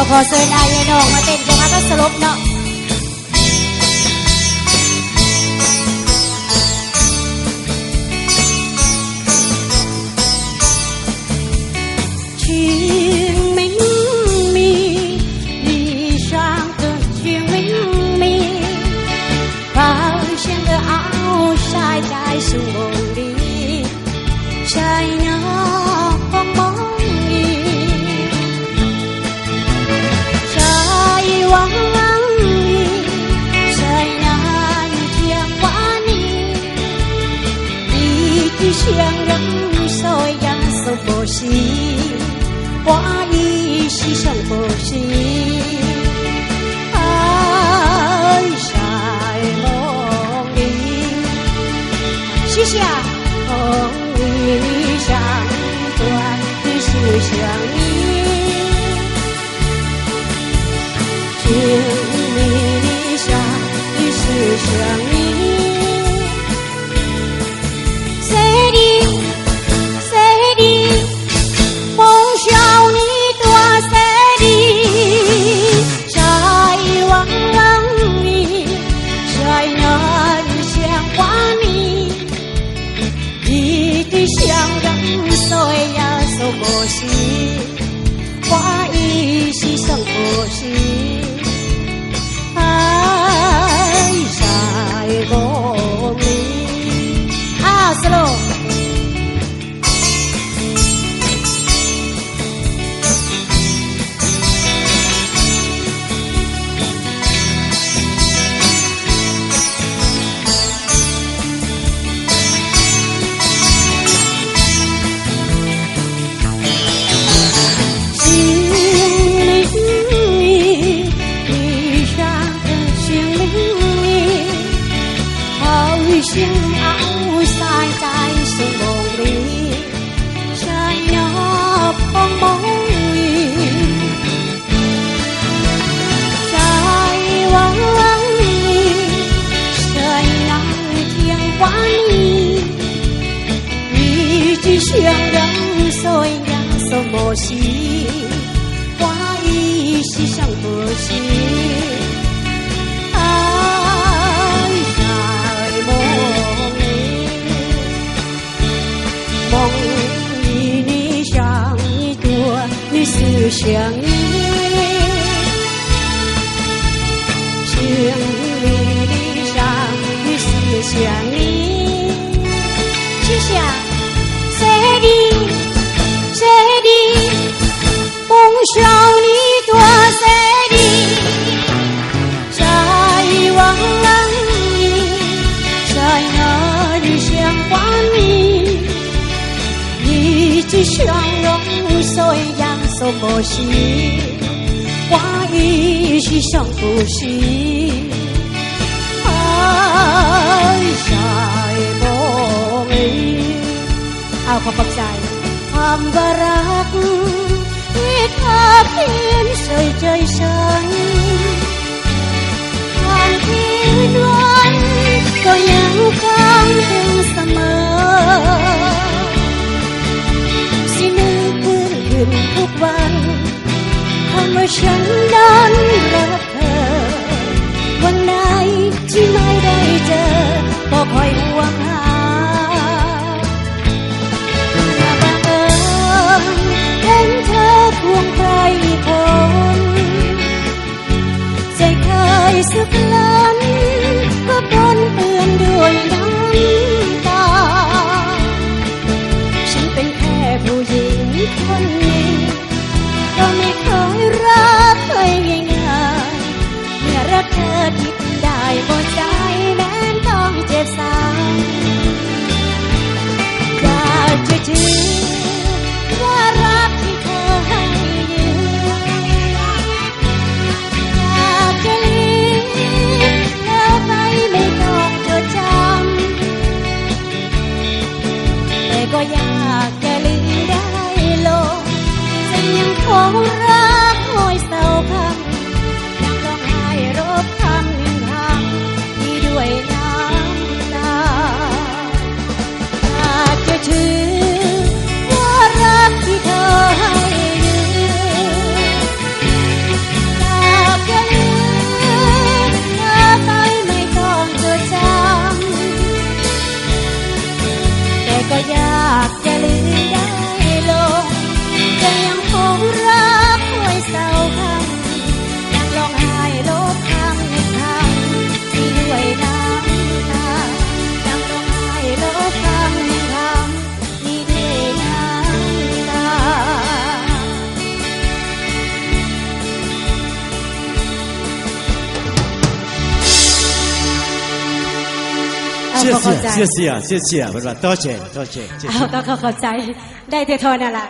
ก็ขอเชิญอายน้องมาเต้นจังหวะก็สลบเนาะ是梦里，在那光梦里，在往里，在那天花里，一直相认，所呀所不是，花一是相不是，爱在梦里。许下风雨上段的是相依，情迷上的是相依。谁的谁的梦想你多谁的在往里，在那日相花里。相认所呀所不是，花一是相不是，爱在梦里。啊，slow。心熬散在是梦里，在那风梦里，在往里，在那天花里，一直相认，所呀所不是，花一是相不是。梦里你想你多，你思想你，情里你想你思想你，许下谁的谁的梦想你多谁的，在往里，在那日相花里。一直相拥，所呀所不是，花一是相不是，爱在梦里。เอาขอบใจความรักที่เธอเพียงใส่ใจฉันผ่านคืนวันก็ยังค้างถึงเสมอทุกวันคำว่าฉันนั้นรักเธอวันไหนที่ไม่ได้เจอก็คอยห่วงหาอย่าบังเอิญเห็นเธอควงใครคน เข้าใจ 谢谢，เพิ่นว่า多谢多谢。เอาก็เข้าใจได้แต่เทอนั่นล่ะ